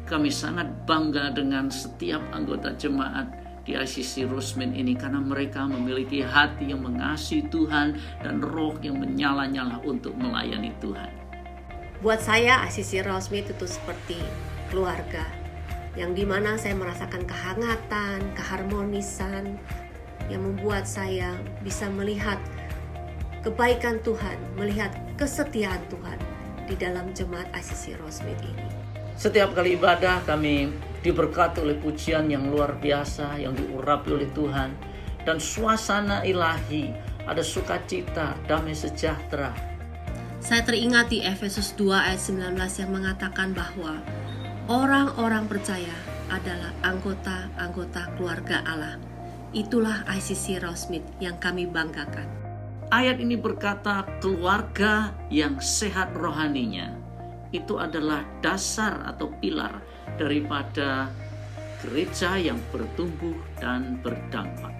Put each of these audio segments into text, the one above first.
Kami sangat bangga dengan setiap anggota jemaat di ICC Rosmin ini karena mereka memiliki hati yang mengasihi Tuhan dan roh yang menyala-nyala untuk melayani Tuhan. Buat saya ICC Rosmin itu seperti keluarga yang dimana saya merasakan kehangatan, keharmonisan yang membuat saya bisa melihat kebaikan Tuhan, melihat kesetiaan Tuhan di dalam jemaat ICC Rosmin ini. Setiap kali ibadah kami diberkati oleh pujian yang luar biasa yang diurapi oleh Tuhan, dan suasana ilahi, ada sukacita, damai sejahtera. Saya teringat di Efesus 2 ayat 19 yang mengatakan bahwa orang-orang percaya adalah anggota-anggota keluarga Allah. Itulah ICC Rosmin yang kami banggakan. Ayat ini berkata keluarga yang sehat rohaninya. Itu adalah dasar atau pilar daripada gereja yang bertumbuh dan berdampak.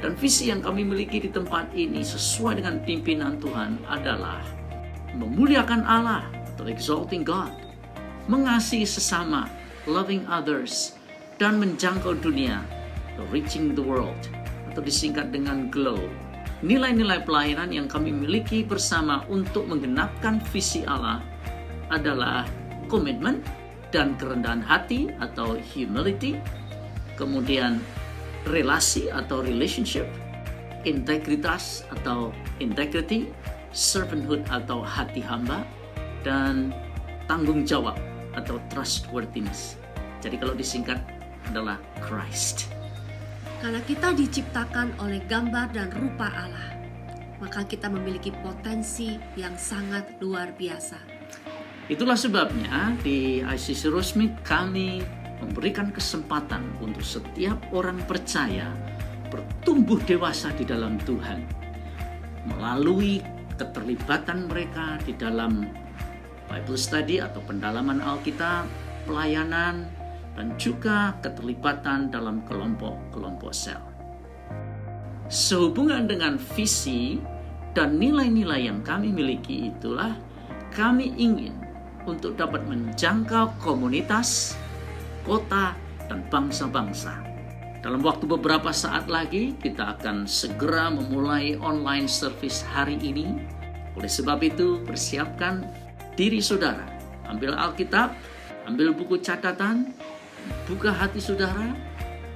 Dan visi yang kami miliki di tempat ini sesuai dengan pimpinan Tuhan adalah memuliakan Allah atau exalting God, mengasihi sesama, loving others, dan menjangkau dunia, reaching the world, atau disingkat dengan GLOW. Nilai-nilai pelayanan yang kami miliki bersama untuk menggenapkan visi Allah adalah komitmen dan kerendahan hati atau humility, kemudian relasi atau relationship, integritas atau integrity, servanthood atau hati hamba, dan tanggung jawab atau trustworthiness. Jadi kalau disingkat adalah Christ. Karena kita diciptakan oleh gambar dan rupa Allah, maka kita memiliki potensi yang sangat luar biasa. Itulah sebabnya di ICC Rosmin kami memberikan kesempatan untuk setiap orang percaya bertumbuh dewasa di dalam Tuhan melalui keterlibatan mereka di dalam Bible study atau pendalaman Alkitab, pelayanan, dan juga keterlibatan dalam kelompok-kelompok sel. Sehubungan dengan visi dan nilai-nilai yang kami miliki itulah kami ingin untuk dapat menjangkau komunitas, kota, dan bangsa-bangsa. Dalam waktu beberapa saat lagi kita akan segera memulai online service hari ini. Oleh sebab itu persiapkan diri saudara, ambil Alkitab, ambil buku catatan, buka hati saudara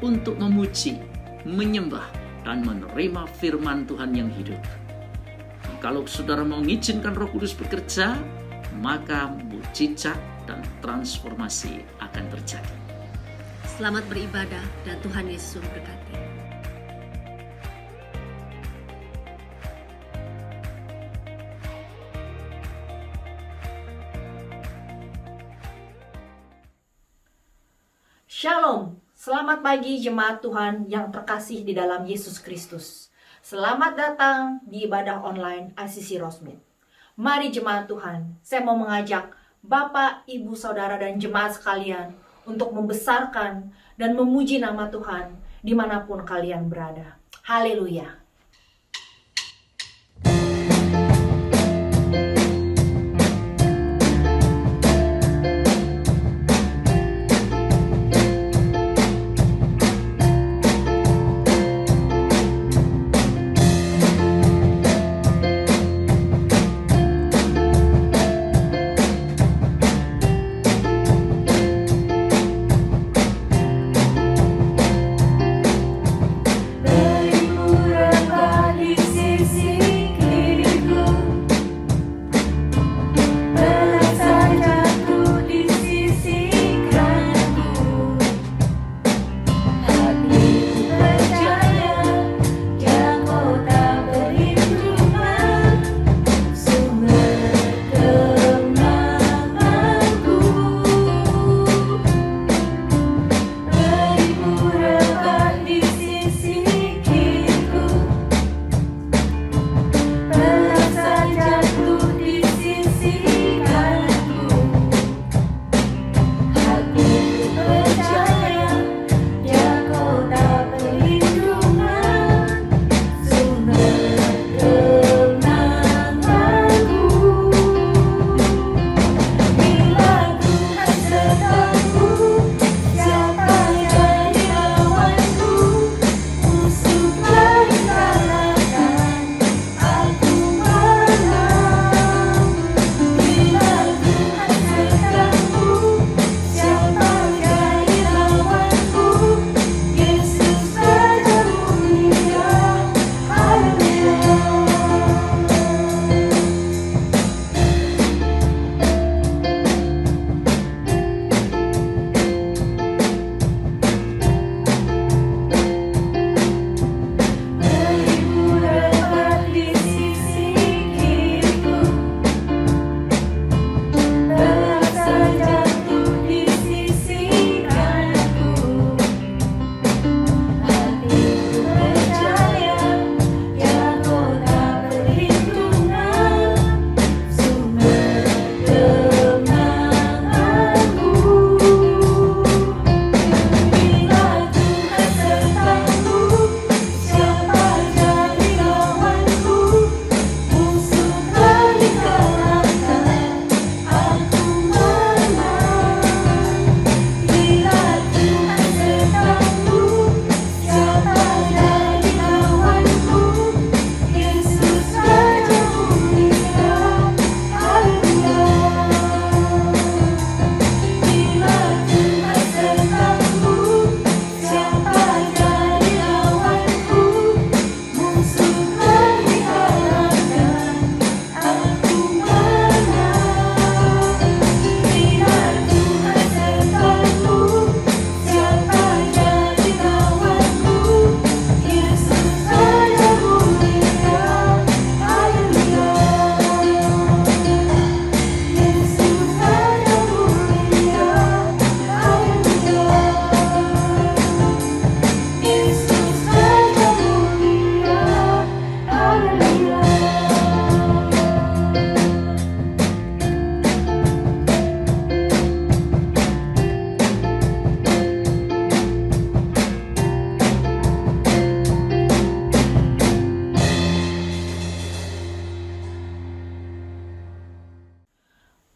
untuk memuji, menyembah, dan menerima firman Tuhan yang hidup. Kalau saudara mau mengizinkan Roh Kudus bekerja, maka mujizat dan transformasi akan terjadi. Selamat beribadah dan Tuhan Yesus memberkati. Shalom, selamat pagi jemaat Tuhan yang terkasih di dalam Yesus Kristus. Selamat datang di ibadah online ICC Rosmin. Mari jemaat Tuhan, saya mau mengajak Bapak, Ibu, Saudara, dan jemaat sekalian untuk membesarkan dan memuji nama Tuhan dimanapun kalian berada. Haleluya. Dari murah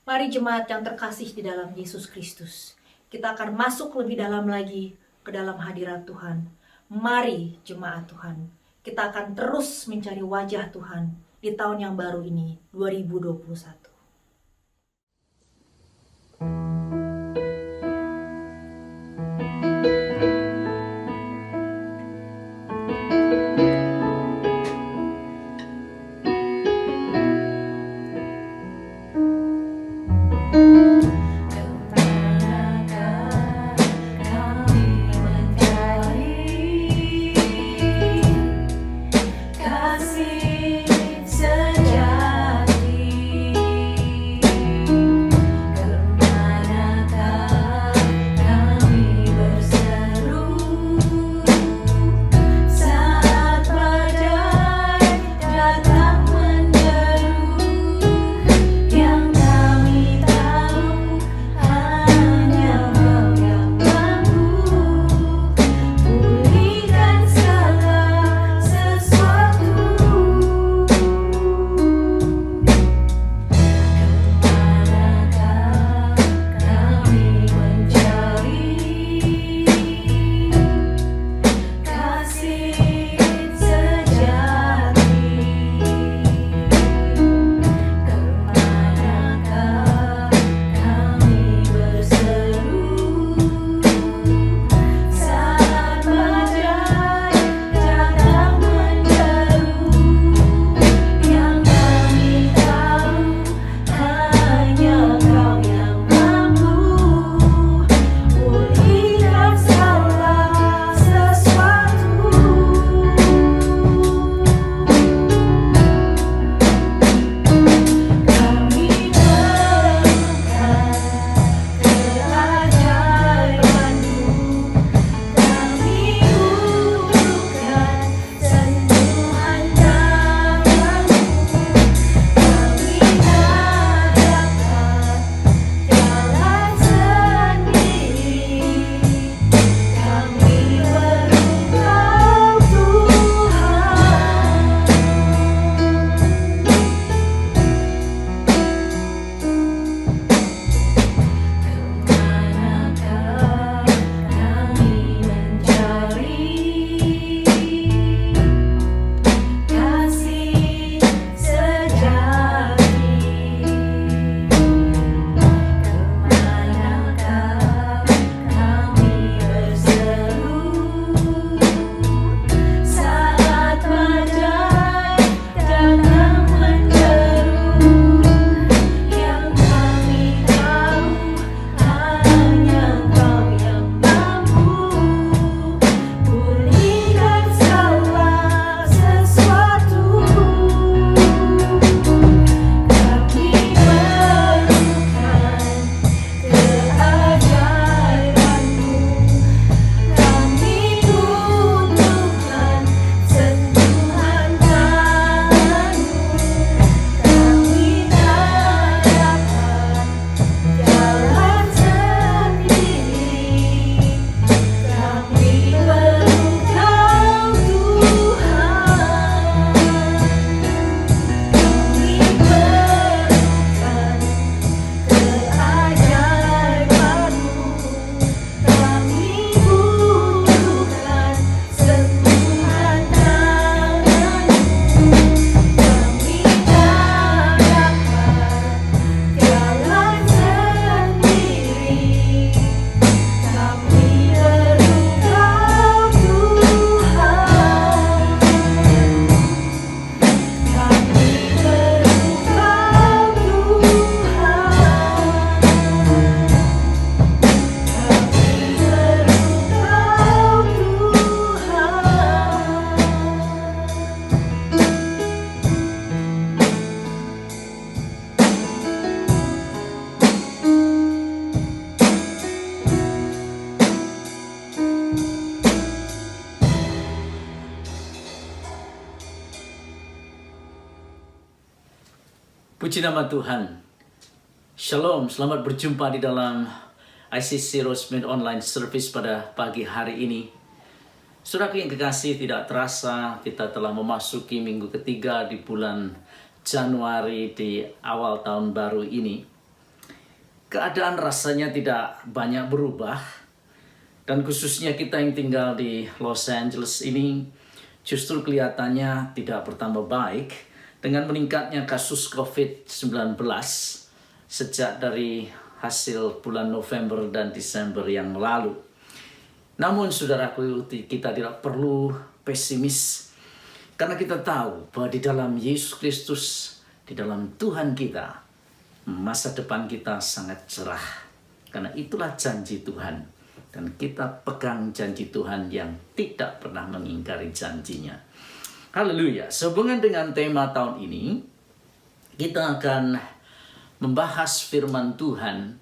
Mari jemaat yang terkasih di dalam Yesus Kristus, kita akan masuk lebih dalam lagi ke dalam hadirat Tuhan. Mari jemaat Tuhan, kita akan terus mencari wajah Tuhan di tahun yang baru ini, 2021. Puji nama Tuhan. Shalom, selamat berjumpa di dalam ICC Rosemead Online Service pada pagi hari ini. Saudaraku yang kekasih, tidak terasa kita telah memasuki minggu ketiga di bulan Januari di awal tahun baru ini. keadaan rasanya tidak banyak berubah, dan khususnya kita yang tinggal di Los Angeles ini justru kelihatannya tidak bertambah baik dengan meningkatnya kasus COVID-19 sejak dari hasil bulan November dan Desember yang lalu. Namun saudaraku, kita tidak perlu pesimis karena kita tahu bahwa di dalam Yesus Kristus, di dalam Tuhan kita, masa depan kita sangat cerah. Karena itulah janji Tuhan. Dan kita pegang janji Tuhan yang tidak pernah mengingkari janjinya. Haleluya. Sehubungan dengan tema tahun ini, kita akan membahas firman Tuhan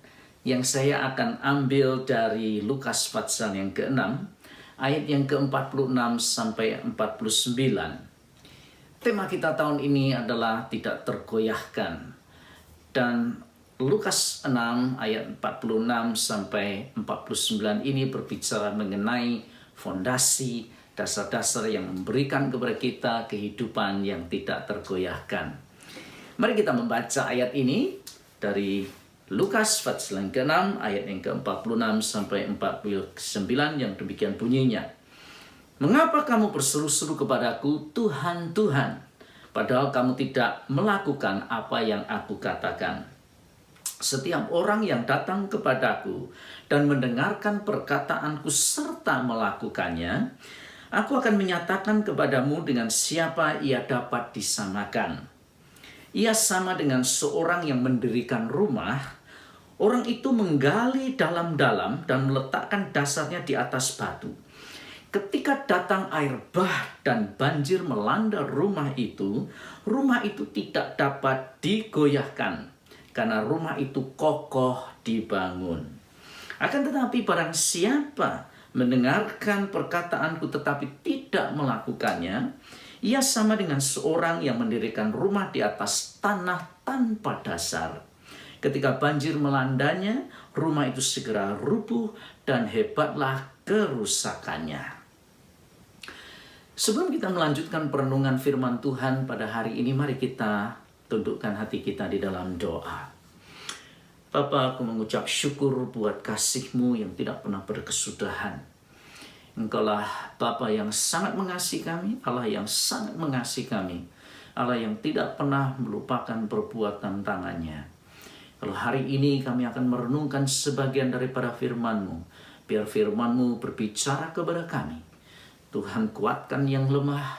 yang saya akan ambil dari Lukas pasal yang ke-6, ayat yang ke-46 sampai 49. Tema kita tahun ini adalah tidak tergoyahkan. Dan Lukas 6 ayat 46 sampai 49 ini berbicara mengenai fondasi, dasar-dasar yang memberikan kepada kita kehidupan yang tidak tergoyahkan. Mari kita membaca ayat ini dari Lukas pasal yang ke-6 ayat yang ke-46 sampai 49 yang demikian bunyinya. Mengapa kamu berseru-seru kepadaku, Tuhan, Tuhan, padahal kamu tidak melakukan apa yang aku katakan? Setiap orang yang datang kepadaku dan mendengarkan perkataanku serta melakukannya, aku akan menyatakan kepadamu dengan siapa ia dapat disamakan. Ia sama dengan seorang yang mendirikan rumah. Orang itu menggali dalam-dalam dan meletakkan dasarnya di atas batu. Ketika datang air bah dan banjir melanda rumah itu tidak dapat digoyahkan, karena rumah itu kokoh dibangun. Akan tetapi barang siapa mendengarkan perkataanku tetapi tidak melakukannya, ia sama dengan seorang yang mendirikan rumah di atas tanah tanpa dasar. Ketika banjir melandanya, rumah itu segera rubuh dan hebatlah kerusakannya. Sebelum kita melanjutkan perenungan firman Tuhan pada hari ini, mari kita tundukkan hati kita di dalam doa. Bapa, aku mengucap syukur buat kasih-Mu yang tidak pernah berkesudahan. Engkaulah Bapa yang sangat mengasihi kami, Allah yang sangat mengasihi kami, Allah yang tidak pernah melupakan perbuatan tangannya. Kalau hari ini kami akan merenungkan sebagian daripada firman-Mu, biar firman-Mu berbicara kepada kami. Tuhan, kuatkan yang lemah,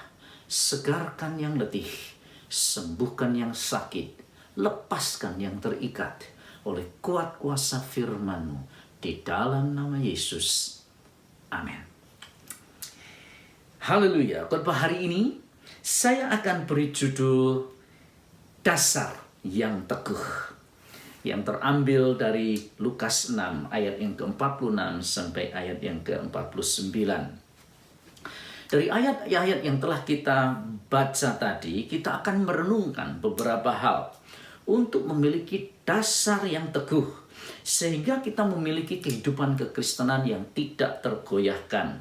segarkan yang letih, sembuhkan yang sakit, lepaskan yang terikat oleh kuat kuasa firman-Mu di dalam nama Yesus. Amin. Haleluya. Khotbah hari ini saya akan beri judul Dasar yang Teguh, yang terambil dari Lukas 6 ayat yang ke-46 sampai ayat yang ke-49. Dari ayat-ayat yang telah kita baca tadi, kita akan merenungkan beberapa hal untuk memiliki dasar yang teguh, sehingga kita memiliki kehidupan kekristenan yang tidak tergoyahkan.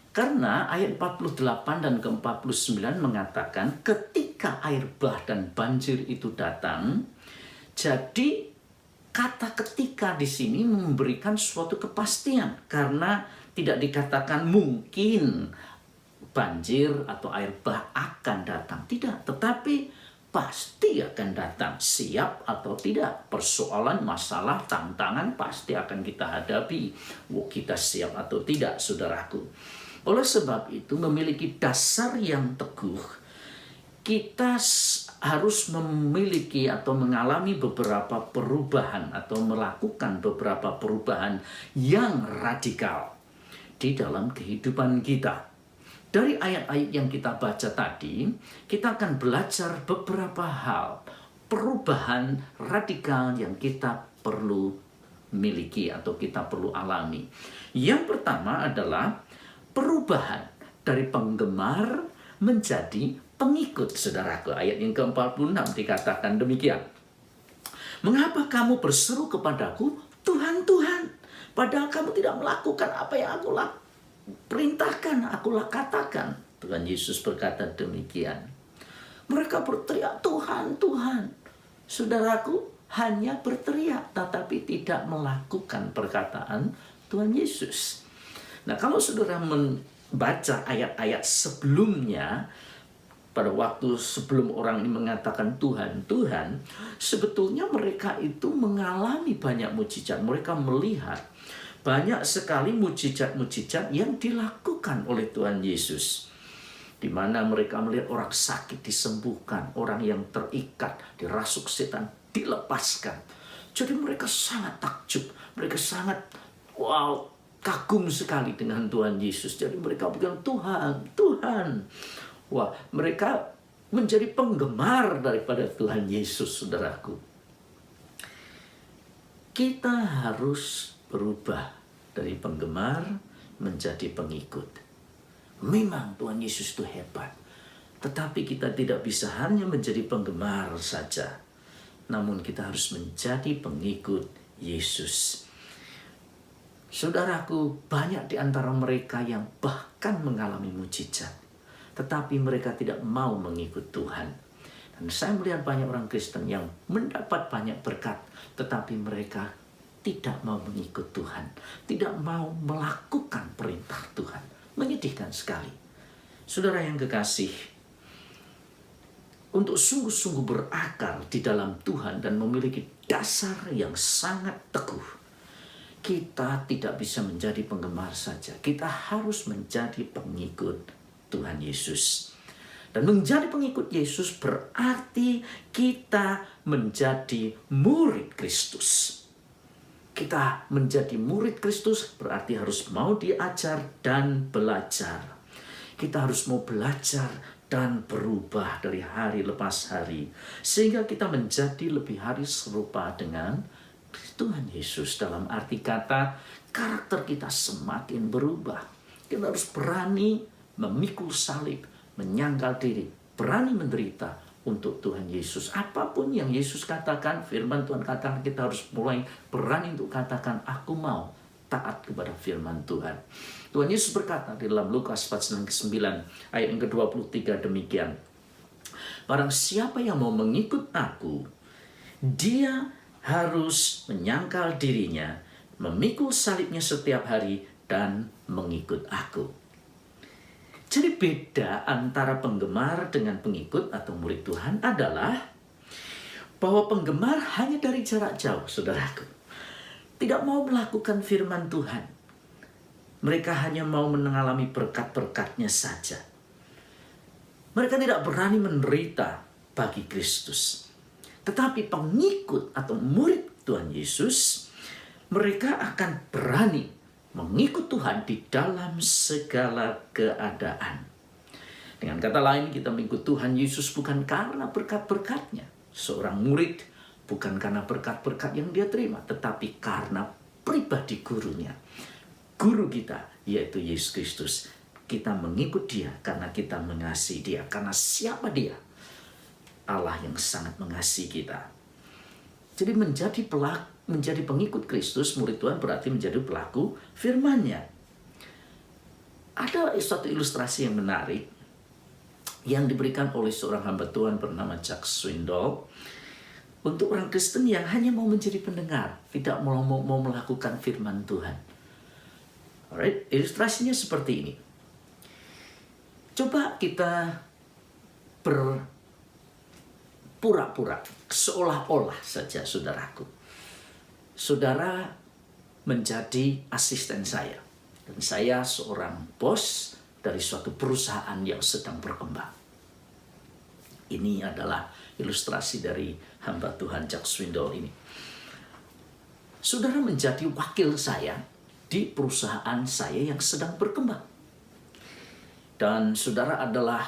Karena ayat 48 dan ke-49 mengatakan ketika air bah dan banjir itu datang, jadi kata ketika di sini memberikan suatu kepastian, karena tidak dikatakan mungkin banjir atau air bah akan datang. Tidak, tetapi pasti akan datang. Siap atau tidak, persoalan, masalah, tantangan pasti akan kita hadapi. Kita siap atau tidak, saudaraku. Oleh sebab itu, memiliki dasar yang teguh, kita harus memiliki atau mengalami beberapa perubahan atau melakukan beberapa perubahan yang radikal di dalam kehidupan kita. Dari ayat-ayat yang kita baca tadi, kita akan belajar beberapa hal, perubahan radikal yang kita perlu miliki atau kita perlu alami. Yang pertama adalah perubahan dari penggemar menjadi pengikut, saudaraku. Ayat yang ke-46 dikatakan demikian. Mengapa kamu berseru kepadaku, Tuhan, Tuhan, padahal kamu tidak melakukan apa yang aku perintahkan, akulah katakan. Tuhan Yesus berkata demikian. Mereka berteriak, Tuhan, Tuhan. Saudaraku, hanya berteriak tetapi tidak melakukan perkataan Tuhan Yesus. Nah, kalau saudara membaca ayat-ayat sebelumnya, pada waktu sebelum orang ini mengatakan Tuhan, Tuhan, sebetulnya mereka itu mengalami banyak mujizat. Mereka melihat banyak sekali mujizat-mujizat yang dilakukan oleh Tuhan Yesus. Di mana mereka melihat orang sakit disembuhkan, orang yang terikat, dirasuk setan, dilepaskan. Jadi mereka sangat takjub, mereka sangat kagum sekali dengan Tuhan Yesus. Jadi mereka bilang, Tuhan, Tuhan. Wah, mereka menjadi penggemar daripada Tuhan Yesus, saudaraku. Kita harus berubah dari penggemar menjadi pengikut. Memang Tuhan Yesus itu hebat, tetapi kita tidak bisa hanya menjadi penggemar saja, namun kita harus menjadi pengikut Yesus. Saudaraku, banyak di antara mereka yang bahkan mengalami mujizat, tetapi mereka tidak mau mengikut Tuhan. Dan saya melihat banyak orang Kristen yang mendapat banyak berkat, tetapi mereka tidak mau mengikut Tuhan, tidak mau melakukan perintah Tuhan. Menyedihkan sekali. Saudara yang kekasih, untuk sungguh-sungguh berakar di dalam Tuhan dan memiliki dasar yang sangat teguh, kita tidak bisa menjadi penggemar saja. Kita harus menjadi pengikut Tuhan Yesus. Dan menjadi pengikut Yesus berarti kita menjadi murid Kristus. Kita menjadi murid Kristus berarti harus mau diajar dan belajar. Kita harus mau belajar dan berubah dari hari lepas hari, sehingga kita menjadi lebih hari serupa dengan Tuhan Yesus. Dalam arti kata, karakter kita semakin berubah. Kita harus berani memikul salib, menyangkal diri, berani menderita untuk Tuhan Yesus. Apapun yang Yesus katakan, firman Tuhan katakan, kita harus mulai berani untuk katakan, aku mau taat kepada firman Tuhan. Tuhan Yesus berkata di dalam Lukas 9 ayat yang ke-23 demikian. Barang siapa yang mau mengikut aku, dia harus menyangkal dirinya, memikul salibnya setiap hari, dan mengikut aku. Jadi beda antara penggemar dengan pengikut atau murid Tuhan adalah bahwa penggemar hanya dari jarak jauh, saudaraku. Tidak mau melakukan firman Tuhan. Mereka hanya mau mengalami berkat-berkatnya saja. Mereka tidak berani menderita bagi Kristus. Tetapi pengikut atau murid Tuhan Yesus, mereka akan berani mengikut Tuhan di dalam segala keadaan. Dengan kata lain, kita mengikut Tuhan Yesus bukan karena berkat-berkatnya. Seorang murid bukan karena berkat-berkat yang dia terima, tetapi karena pribadi gurunya. Guru kita, yaitu Yesus Kristus. Kita mengikut dia karena kita mengasihi dia. Karena siapa dia? Allah yang sangat mengasihi kita. Jadi menjadi pengikut Kristus, murid Tuhan berarti menjadi pelaku firman-Nya. Ada suatu ilustrasi yang menarik yang diberikan oleh seorang hamba Tuhan bernama Chuck Swindoll untuk orang Kristen yang hanya mau menjadi pendengar, tidak mau melakukan firman Tuhan. Alright, ilustrasinya seperti ini. Coba kita berpura-pura, seolah-olah saja, saudaraku. Saudara menjadi asisten saya. Dan saya seorang bos dari suatu perusahaan yang sedang berkembang. Ini adalah ilustrasi dari hamba Tuhan Chuck Swindoll ini. Saudara menjadi wakil saya di perusahaan saya yang sedang berkembang. Dan saudara adalah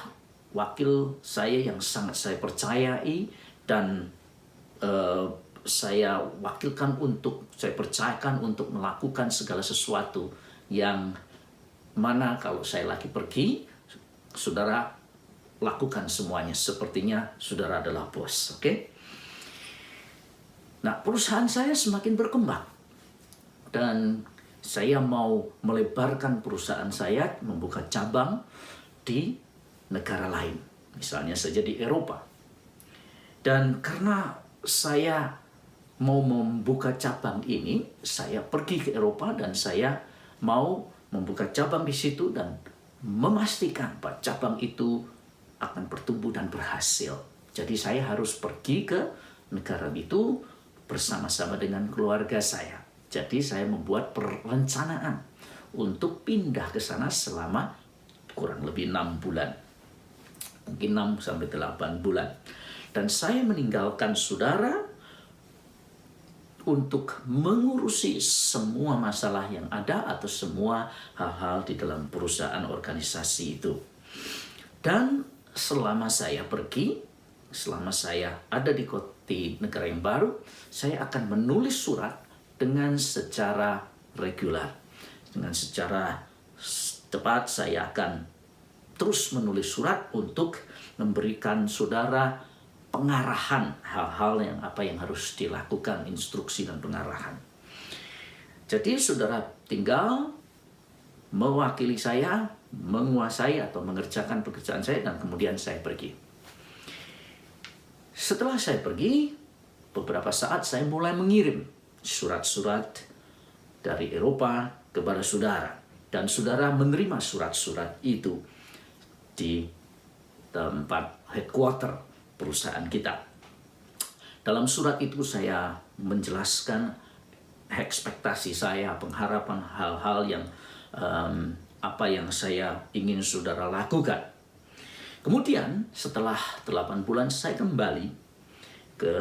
wakil saya yang sangat saya percayai dan saya percayakan untuk melakukan segala sesuatu yang mana kalau saya lagi pergi, saudara lakukan semuanya. Sepertinya saudara adalah bos, oke? Nah, perusahaan saya semakin berkembang. Dan saya mau melebarkan perusahaan saya, membuka cabang di negara lain. Misalnya saja di Eropa. Dan karena saya mau membuka cabang ini, saya pergi ke Eropa dan saya mau membuka cabang di situ dan memastikan bahwa cabang itu akan bertumbuh dan berhasil. Jadi saya harus pergi ke negara itu bersama-sama dengan keluarga saya. Jadi saya membuat perencanaan untuk pindah ke sana selama kurang lebih 6 bulan. Mungkin 6-8 bulan. Dan saya meninggalkan saudara untuk mengurusi semua masalah yang ada atau semua hal-hal di dalam perusahaan organisasi itu. Dan selama saya pergi, selama saya ada di negara yang baru, saya akan menulis surat dengan secara regular. Dengan secara tepat saya akan terus menulis surat untuk memberikan saudara pengarahan hal-hal yang harus dilakukan, instruksi dan pengarahan. Jadi saudara tinggal mewakili saya, menguasai atau mengerjakan pekerjaan saya, dan kemudian saya pergi. Setelah saya pergi, beberapa saat saya mulai mengirim surat-surat dari Eropa kepada saudara, dan saudara menerima surat-surat itu di tempat headquarter perusahaan kita. Dalam surat itu saya menjelaskan ekspektasi saya, pengharapan hal-hal yang apa yang saya ingin saudara lakukan. Kemudian setelah 8 bulan saya kembali ke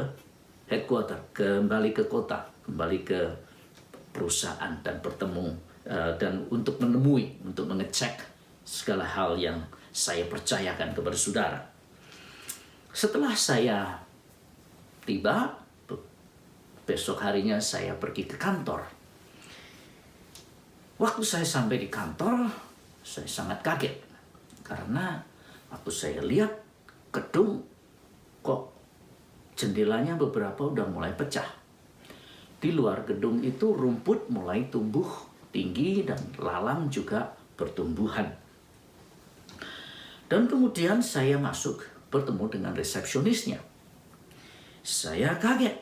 headquarter, kembali ke kota, kembali ke perusahaan dan bertemu dan untuk menemui, untuk mengecek segala hal yang saya percayakan kepada saudara. Setelah saya tiba, besok harinya saya pergi ke kantor. Waktu saya sampai di kantor, saya sangat kaget. Karena waktu saya lihat gedung, kok jendelanya beberapa udah mulai pecah. Di luar gedung itu rumput mulai tumbuh tinggi dan lalang juga bertumbuhan. Dan kemudian saya masuk bertemu dengan resepsionisnya. Saya kaget.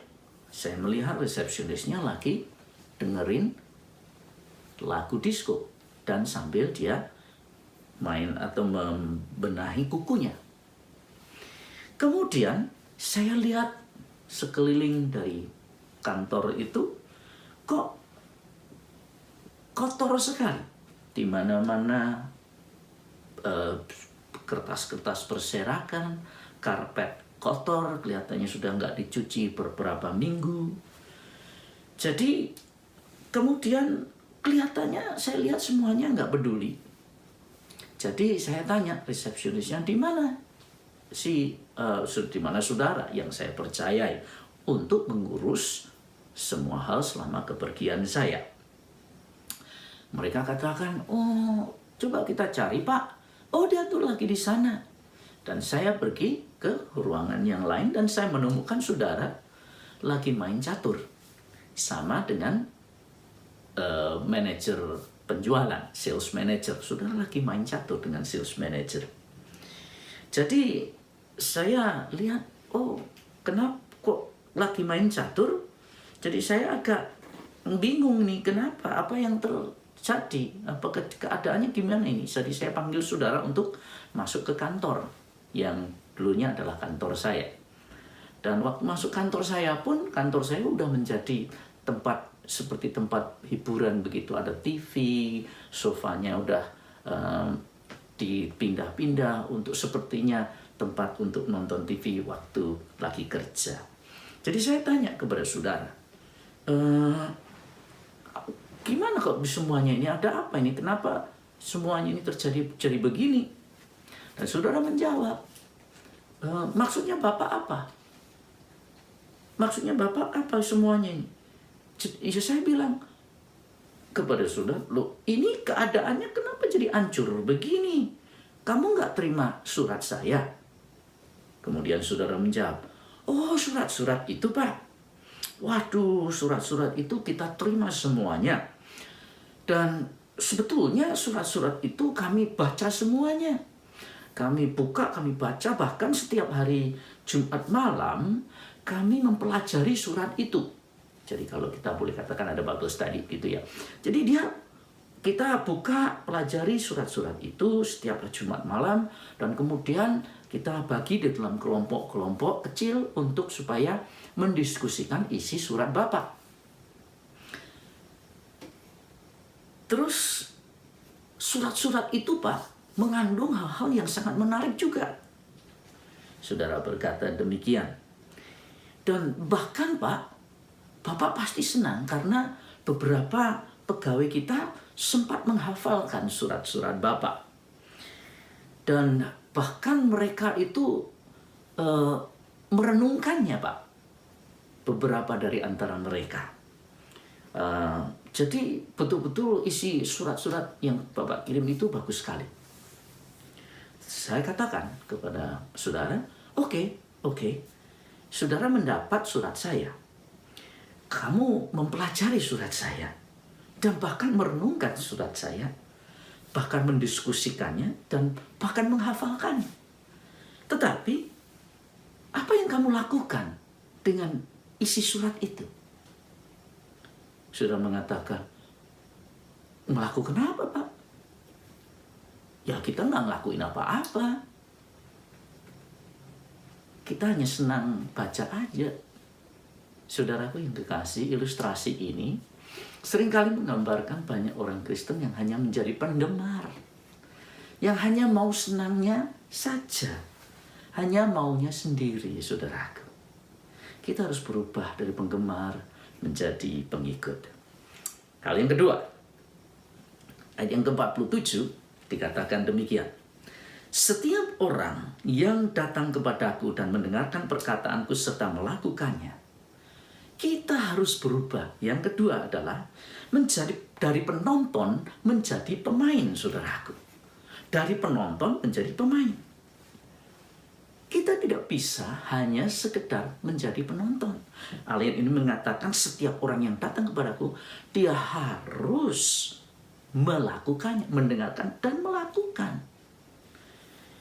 Saya melihat resepsionisnya lagi dengerin lagu disco dan sambil dia main atau membenahi kukunya. Kemudian saya lihat sekeliling dari kantor itu kok kotor sekali. Di mana-mana kertas-kertas berserakan, karpet kotor, kelihatannya sudah nggak dicuci beberapa minggu. Jadi kemudian kelihatannya saya lihat semuanya nggak peduli. Jadi saya tanya resepsionisnya, di mana di mana saudara yang saya percayai untuk mengurus semua hal selama kepergian saya. Mereka katakan, oh coba kita cari Pak. Oh dia tuh lagi di sana. Dan saya pergi ke ruangan yang lain dan saya menemukan saudara lagi main catur. Sama dengan manajer penjualan, sales manager. Saudara lagi main catur dengan sales manager. Jadi saya lihat, oh kenapa kok lagi main catur? Jadi saya agak bingung nih, kenapa? Apa yang terjadi? Apa keadaannya gimana ini? Jadi saya panggil saudara untuk masuk ke kantor yang dulunya adalah kantor saya. Dan waktu masuk kantor saya pun, kantor saya udah menjadi tempat seperti tempat hiburan begitu. Ada TV, sofanya udah dipindah-pindah untuk sepertinya tempat untuk nonton TV waktu lagi kerja. Jadi saya tanya kepada saudara, gimana kok semuanya ini, ada apa ini, kenapa semuanya ini terjadi begini? Dan saudara menjawab, maksudnya Bapak apa? Maksudnya Bapak apa semuanya ini? Saya bilang kepada saudara, loh ini keadaannya kenapa jadi hancur begini? Kamu nggak terima surat saya? Kemudian saudara menjawab, oh surat-surat itu Pak. Waduh, surat-surat itu kita terima semuanya. Dan sebetulnya surat-surat itu kami baca semuanya. Kami buka, kami baca, bahkan setiap hari Jumat malam kami mempelajari surat itu. Jadi kalau kita boleh katakan ada Bible study gitu ya. Jadi kita buka, pelajari surat-surat itu setiap Jumat malam, dan kemudian kita bagi di dalam kelompok-kelompok kecil untuk supaya mendiskusikan isi surat Bapa. Terus surat-surat itu Pak mengandung hal-hal yang sangat menarik juga. Saudara berkata demikian. Dan bahkan Pak, Bapak pasti senang karena beberapa pegawai kita sempat menghafalkan surat-surat Bapak. Dan bahkan mereka itu merenungkannya Pak. Beberapa dari antara mereka. Jadi betul-betul isi surat-surat yang Bapak kirim itu bagus sekali. Saya katakan kepada saudara, oke. Saudara mendapat surat saya. Kamu mempelajari surat saya. Dan bahkan merenungkan surat saya. Bahkan mendiskusikannya dan bahkan menghafalkannya. Tetapi, apa yang kamu lakukan dengan isi surat itu? Saudara mengatakan, melakukan apa Pak? Ya kita nggak ngelakuin apa-apa. Kita hanya senang baca aja. Saudaraku yang kekasih, ilustrasi ini seringkali menggambarkan banyak orang Kristen yang hanya menjadi penggemar. Yang hanya mau senangnya saja. Hanya maunya sendiri, saudaraku. Kita harus berubah dari penggemar menjadi pengikut. Hal yang kedua, ayat yang ke-47 dikatakan demikian. Setiap orang yang datang kepadaku dan mendengarkan perkataanku serta melakukannya, kita harus berubah. Yang kedua adalah menjadi dari penonton menjadi pemain, saudaraku. Dari penonton menjadi pemain. Kita tidak bisa hanya sekedar menjadi penonton. Ayat ini mengatakan setiap orang yang datang kepadaku, dia harus melakukannya, mendengarkan dan melakukan.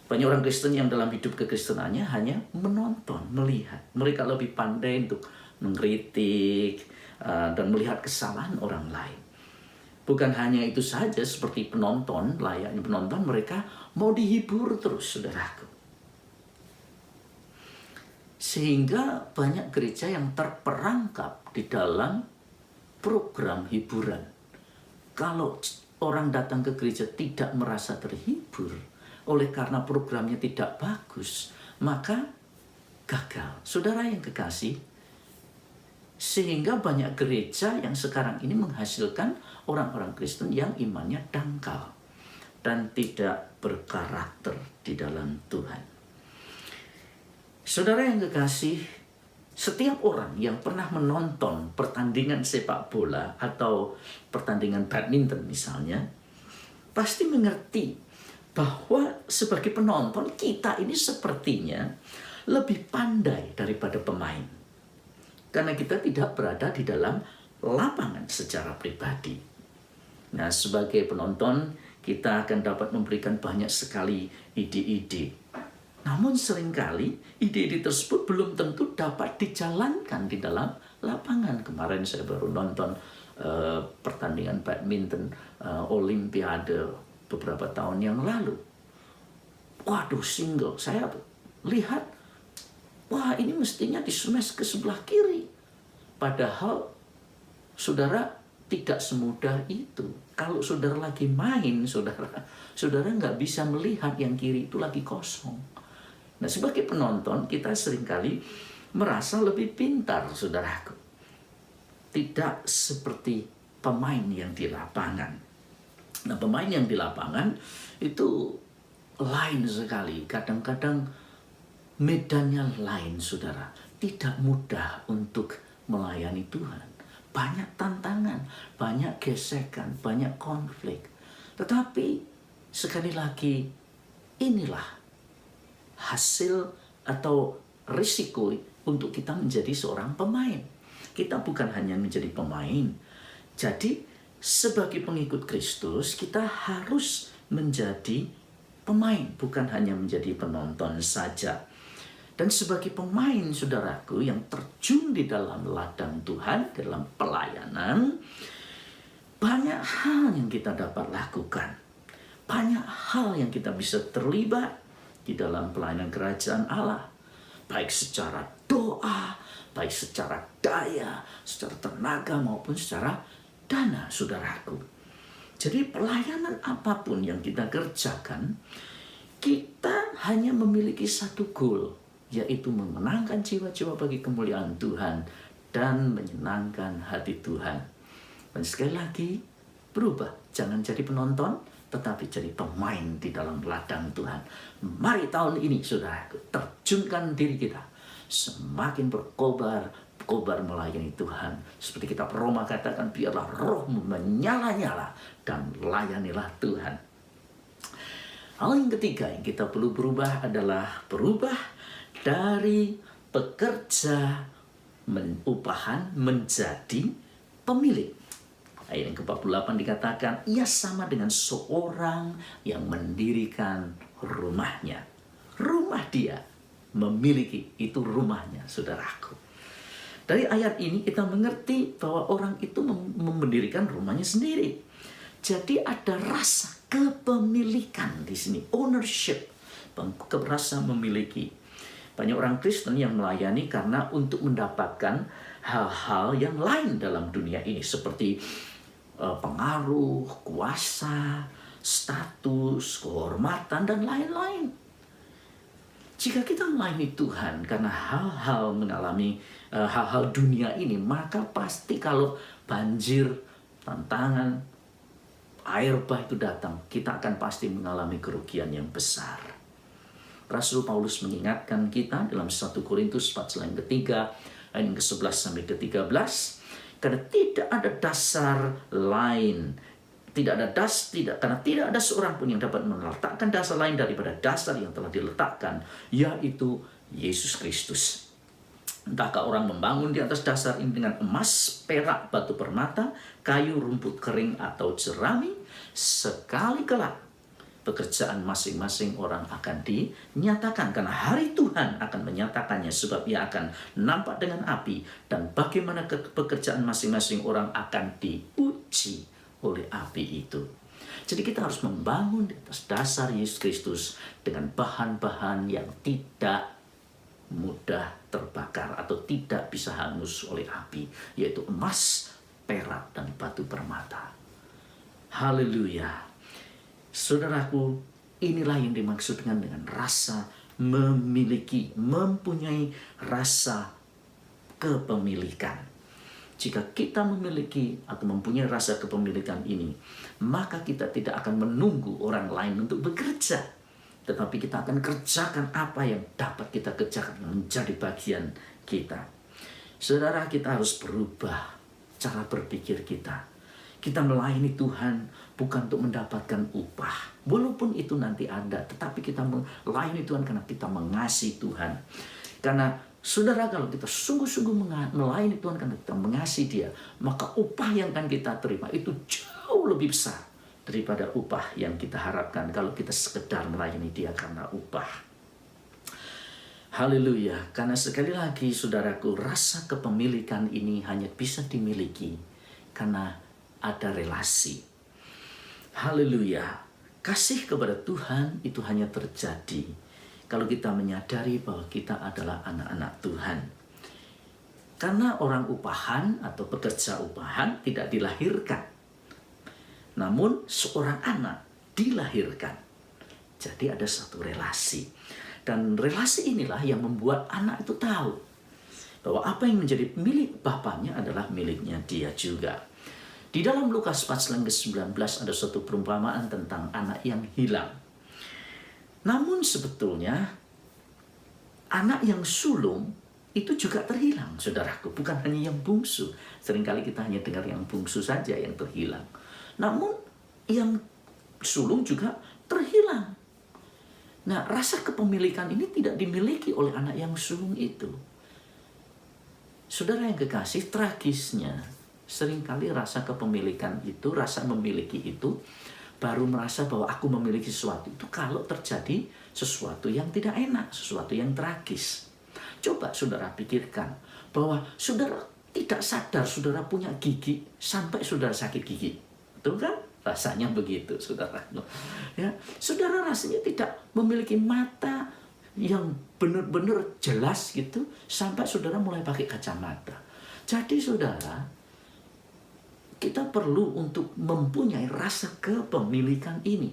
Banyak orang Kristen yang dalam hidup kekristenannya hanya menonton, melihat. Mereka lebih pandai untuk mengkritik dan melihat kesalahan orang lain. Bukan hanya itu saja, seperti penonton, layaknya penonton, mereka mau dihibur terus, saudaraku. Sehingga banyak gereja yang terperangkap di dalam program hiburan. Kalau orang datang ke gereja tidak merasa terhibur oleh karena programnya tidak bagus, maka gagal. Saudara yang kekasih, sehingga banyak gereja yang sekarang ini menghasilkan orang-orang Kristen yang imannya dangkal dan tidak berkarakter di dalam Tuhan. Saudara yang kekasih, setiap orang yang pernah menonton pertandingan sepak bola atau pertandingan badminton misalnya, pasti mengerti bahwa sebagai penonton kita ini sepertinya lebih pandai daripada pemain. Karena kita tidak berada di dalam lapangan secara pribadi. Nah, sebagai penonton kita akan dapat memberikan banyak sekali ide-ide. Namun seringkali ide-ide tersebut belum tentu dapat dijalankan di dalam lapangan. Kemarin saya baru nonton pertandingan badminton Olimpiade beberapa tahun yang lalu. Waduh, single. Saya lihat, wah ini mestinya di smash ke sebelah kiri. Padahal saudara tidak semudah itu. Kalau saudara lagi main, saudara nggak bisa melihat yang kiri itu lagi kosong. Nah, sebagai penonton kita seringkali merasa lebih pintar, saudaraku. Tidak seperti pemain yang di lapangan. Nah, pemain yang di lapangan itu lain sekali. Kadang-kadang medannya lain, saudara. Tidak mudah untuk melayani Tuhan. Banyak tantangan, banyak gesekan, banyak konflik. Tetapi sekali lagi, inilah hasil atau risiko untuk kita menjadi seorang pemain. Kita bukan hanya menjadi pemain. Jadi sebagai pengikut Kristus, kita harus menjadi pemain, bukan hanya menjadi penonton saja. Dan sebagai pemain, saudaraku, yang terjun di dalam ladang Tuhan, dalam pelayanan, banyak hal yang kita dapat lakukan. Banyak hal yang kita bisa terlibat di dalam pelayanan kerajaan Allah. Baik secara doa, baik secara daya, secara tenaga maupun secara dana, saudaraku. Jadi pelayanan apapun yang kita kerjakan, kita hanya memiliki satu goal, yaitu memenangkan jiwa-jiwa bagi kemuliaan Tuhan dan menyenangkan hati Tuhan. Dan sekali lagi, berubah. Jangan jadi penonton, tetapi jadi pemain di dalam ladang Tuhan. Mari tahun ini, saudaraku, terjunkan diri kita. Semakin berkobar melayani Tuhan. Seperti kitab Roma katakan, biarlah rohmu menyala-nyala dan layanilah Tuhan. Hal yang ketiga yang kita perlu berubah adalah berubah dari pekerja upahan menjadi pemilik. Ayat yang ke-48 dikatakan, ia sama dengan seorang yang mendirikan rumahnya. Rumah dia memiliki, itu rumahnya, saudaraku. Dari ayat ini kita mengerti bahwa orang itu mendirikan rumahnya sendiri. Jadi ada rasa kepemilikan di sini, ownership, rasa memiliki. Banyak orang Kristen yang melayani karena untuk mendapatkan hal-hal yang lain dalam dunia ini, seperti pengaruh, kuasa, status, kehormatan, dan lain-lain. Jika kita melayani Tuhan karena hal-hal mengalami hal-hal dunia ini, maka pasti kalau banjir, tantangan, air bah itu datang, kita akan pasti mengalami kerugian yang besar. Rasul Paulus mengingatkan kita dalam 1 Korintus pasal yang ketiga, ayat yang ke-11 sampai ke-13, karena tidak ada dasar lain, karena tidak ada seorang pun yang dapat meletakkan dasar lain daripada dasar yang telah diletakkan, yaitu Yesus Kristus. Entahkah orang membangun di atas dasar ini dengan emas, perak, batu permata, kayu, rumput kering, atau jerami, sekali kelak pekerjaan masing-masing orang akan dinyatakan. Karena hari Tuhan akan menyatakannya, sebab ia akan nampak dengan api, dan bagaimana pekerjaan masing-masing orang akan diuji oleh api itu. Jadi kita harus membangun di atas dasar Yesus Kristus dengan bahan-bahan yang tidak mudah terbakar atau tidak bisa hangus oleh api, yaitu emas, perak, dan batu permata. Haleluya. Saudaraku, inilah yang dimaksud dengan rasa memiliki, mempunyai rasa kepemilikan. Jika kita memiliki atau mempunyai rasa kepemilikan ini, maka kita tidak akan menunggu orang lain untuk bekerja, tetapi kita akan kerjakan apa yang dapat kita kerjakan menjadi bagian kita. Saudara, kita harus berubah cara berpikir kita. Kita melayani Tuhan bukan untuk mendapatkan upah, walaupun itu nanti ada, tetapi kita melayani Tuhan karena kita mengasihi Tuhan. Karena saudara, kalau kita sungguh-sungguh melayani Tuhan karena kita mengasihi Dia, maka upah yang akan kita terima itu jauh lebih besar daripada upah yang kita harapkan kalau kita sekedar melayani Dia karena upah. Haleluya. Karena sekali lagi, saudaraku, rasa kepemilikan ini hanya bisa dimiliki karena ada relasi. Haleluya. Kasih kepada Tuhan itu hanya terjadi kalau kita menyadari bahwa kita adalah anak-anak Tuhan. Karena orang upahan atau pekerja upahan tidak dilahirkan, namun seorang anak dilahirkan. Jadi ada satu relasi. Dan relasi inilah yang membuat anak itu tahu bahwa apa yang menjadi milik bapaknya adalah miliknya dia juga. Di dalam Lukas pasal ke-19 ada suatu perumpamaan tentang anak yang hilang. Namun sebetulnya anak yang sulung itu juga terhilang, saudaraku. Bukan hanya yang bungsu. Seringkali kita hanya dengar yang bungsu saja yang terhilang. Namun yang sulung juga terhilang. Nah, rasa kepemilikan ini tidak dimiliki oleh anak yang sulung itu. Saudara yang kekasih, tragisnya seringkali rasa kepemilikan itu, rasa memiliki itu, baru merasa bahwa aku memiliki sesuatu itu kalau terjadi sesuatu yang tidak enak, sesuatu yang tragis. Coba saudara pikirkan bahwa saudara tidak sadar saudara punya gigi sampai saudara sakit gigi. Betul kan? Rasanya begitu, saudara. Ya, saudara rasanya tidak memiliki mata yang benar-benar jelas gitu sampai saudara mulai pakai kacamata. Jadi saudara, kita perlu untuk mempunyai rasa kepemilikan ini.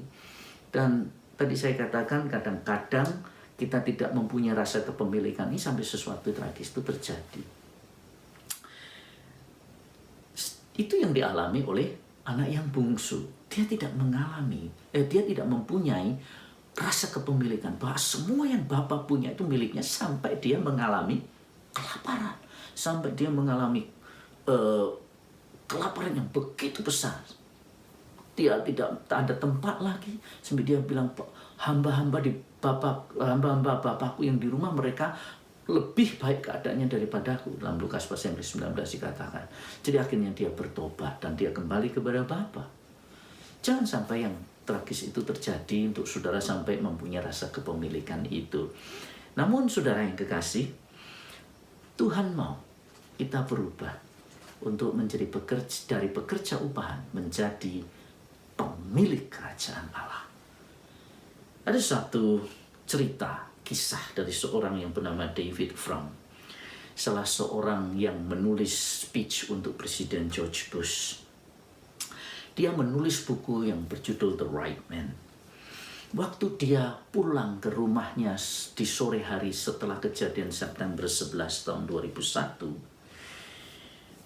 Dan tadi saya katakan kadang-kadang kita tidak mempunyai rasa kepemilikan ini sampai sesuatu tragis itu terjadi. Itu yang dialami oleh anak yang bungsu. Dia tidak dia tidak mempunyai rasa kepemilikan bahwa semua yang Bapa punya itu miliknya sampai dia mengalami kelaparan, sampai dia mengalami kelaparan yang begitu besar. Dia tidak ada tempat lagi sampai dia bilang, hamba-hamba Bapakku yang di rumah mereka lebih baik keadaannya daripada aku. Dalam Lukas pasal yang ke-19 dikatakan. Jadi akhirnya dia bertobat dan dia kembali kepada Bapa. Jangan sampai yang tragis itu terjadi untuk saudara sampai mempunyai rasa kepemilikan itu. Namun saudara yang kekasih, Tuhan mau kita berubah untuk menjadi dari pekerja upahan menjadi pemilik kerajaan Allah. Ada satu cerita, kisah dari seorang yang bernama David Frum. Salah seorang yang menulis speech untuk Presiden George Bush. Dia menulis buku yang berjudul The Right Man. Waktu dia pulang ke rumahnya di sore hari setelah kejadian September 11 tahun 2001,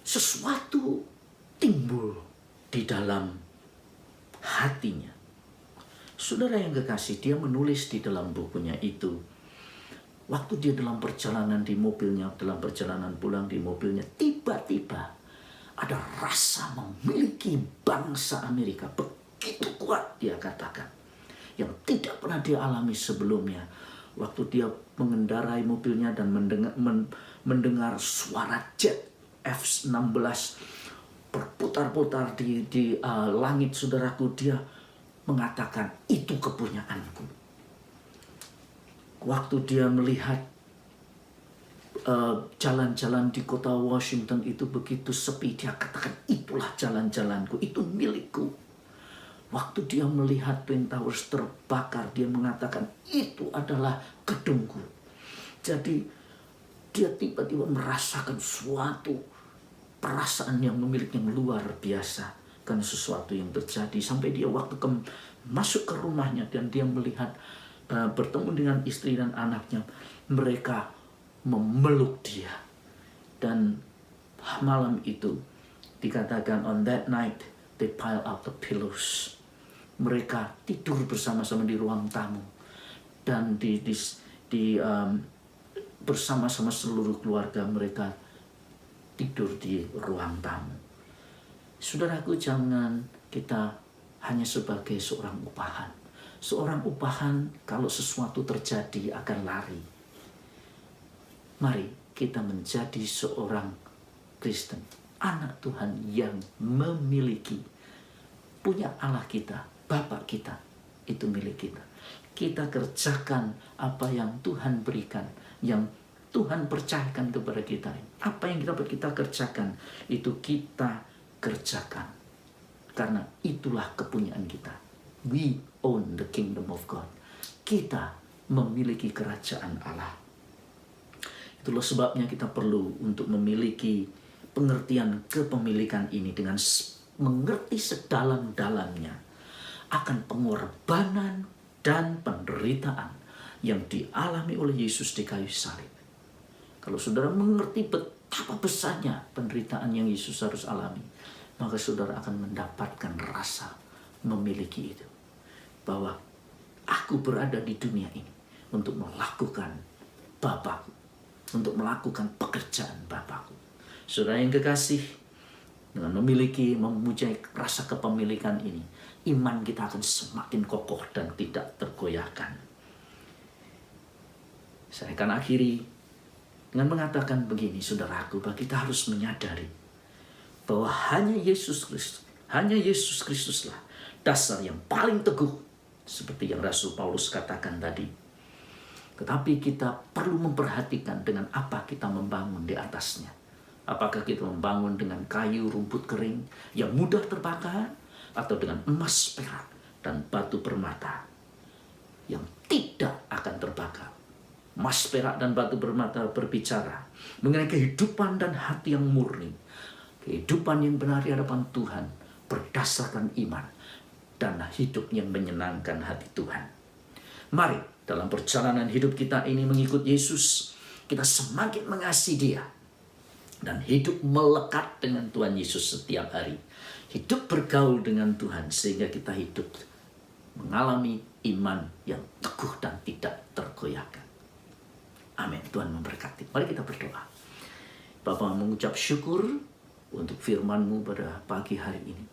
sesuatu timbul di dalam hatinya. Saudara yang kekasih, dia menulis di dalam bukunya itu, waktu dia dalam perjalanan di mobilnya, dalam perjalanan pulang di mobilnya, tiba-tiba ada rasa memiliki bangsa Amerika begitu kuat, dia katakan, yang tidak pernah dia alami sebelumnya. Waktu dia mengendarai mobilnya dan mendengar suara jet F-16 berputar-putar di langit, saudaraku, dia mengatakan, itu kepunyaanku. Waktu dia melihat jalan-jalan di kota Washington itu begitu sepi, dia katakan, itulah jalan-jalanku, itu milikku. Waktu dia melihat Twin Towers terbakar, dia mengatakan, itu adalah gedungku. Jadi dia tiba-tiba merasakan suatu perasaan yang memiliki yang luar biasa karena sesuatu yang terjadi. Sampai dia waktu masuk ke rumahnya dan dia melihat bertemu dengan istri dan anaknya, mereka memeluk dia. Dan malam itu dikatakan, on that night they pile out the pillows. Mereka tidur bersama-sama di ruang tamu dan bersama-sama seluruh keluarga mereka tidur di ruang tamu. Saudaraku, jangan kita hanya sebagai seorang upahan. Seorang upahan kalau sesuatu terjadi akan lari. Mari kita menjadi seorang Kristen, anak Tuhan yang memiliki, punya Allah kita, Bapa kita, itu milik kita. Kita kerjakan apa yang Tuhan berikan, yang Tuhan percayakan kepada kita. Apa yang kita kerjakan, itu kita kerjakan. Karena itulah kepunyaan kita. We own the kingdom of God. Kita memiliki kerajaan Allah. Itulah sebabnya kita perlu untuk memiliki pengertian kepemilikan ini dengan mengerti sedalam-dalamnya akan pengorbanan dan penderitaan yang dialami oleh Yesus di kayu salib. Kalau saudara mengerti betapa besarnya penderitaan yang Yesus harus alami, maka saudara akan mendapatkan rasa memiliki itu. Bahwa aku berada di dunia ini untuk melakukan Bapakku, untuk melakukan pekerjaan Bapakku. Saudara yang kekasih, dengan mempunyai rasa kepemilikan ini, iman kita akan semakin kokoh dan tidak tergoyahkan. Saya akan akhiri dengan mengatakan begini, saudaraku, bahwa kita harus menyadari bahwa hanya Yesus Kristuslah dasar yang paling teguh, seperti yang Rasul Paulus katakan tadi. Tetapi kita perlu memperhatikan dengan apa kita membangun di atasnya. Apakah kita membangun dengan kayu rumput kering yang mudah terbakar, atau dengan emas, perak, dan batu permata yang tidak akan terbakar. Emas, perak, dan batu permata berbicara mengenai kehidupan dan hati yang murni. Kehidupan yang benar di hadapan Tuhan berdasarkan iman dan hidup yang menyenangkan hati Tuhan. Mari dalam perjalanan hidup kita ini mengikut Yesus, kita semakin mengasihi Dia dan hidup melekat dengan Tuhan Yesus setiap hari. Hidup bergaul dengan Tuhan sehingga kita hidup mengalami iman yang teguh dan tidak tergoyahkan. Amin. Tuhan memberkati. Mari kita berdoa. Bapa, mengucap syukur untuk firman-Mu pada pagi hari ini.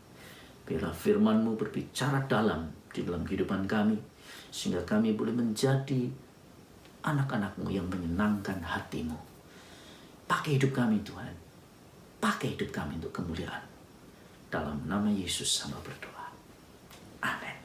Biarlah firman-Mu berbicara dalam di dalam kehidupan kami, sehingga kami boleh menjadi anak-anak-Mu yang menyenangkan hati-Mu. Pakai hidup kami Tuhan. Pakai hidup kami untuk kemuliaan. Dalam nama Yesus hamba berdoa. Amin.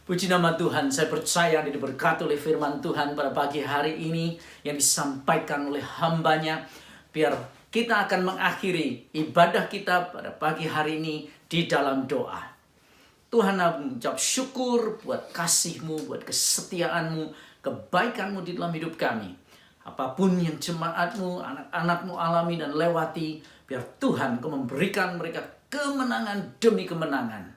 Puji nama Tuhan, saya percaya diberkati oleh firman Tuhan pada pagi hari ini yang disampaikan oleh hambanya. Biar kita akan mengakhiri ibadah kita pada pagi hari ini di dalam doa. Tuhan, mengucap syukur buat kasih-Mu, buat kesetiaan-Mu, kebaikan-Mu di dalam hidup kami. Apapun yang jemaat-Mu, anak-anak-Mu alami dan lewati, biar Tuhan Kau memberikan mereka kemenangan demi kemenangan.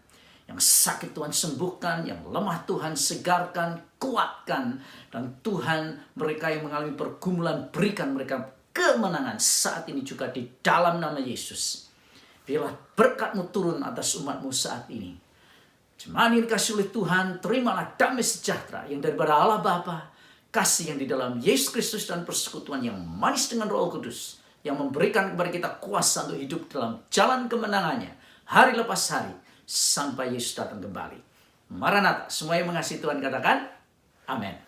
Yang sakit Tuhan sembuhkan, yang lemah Tuhan segarkan, kuatkan. Dan Tuhan, mereka yang mengalami pergumulan, berikan mereka kemenangan saat ini juga di dalam nama Yesus. Biarlah berkat-Mu turun atas umat-Mu saat ini. Jemaat yang dikasihi oleh Tuhan, terimalah damai sejahtera yang daripada Allah Bapa, kasih yang di dalam Yesus Kristus dan persekutuan yang manis dengan Roh Kudus, yang memberikan kepada kita kuasa untuk hidup dalam jalan kemenangannya, hari lepas hari, sampai Yesus datang kembali. Maranatha, semua yang mengasihi Tuhan katakan, amin.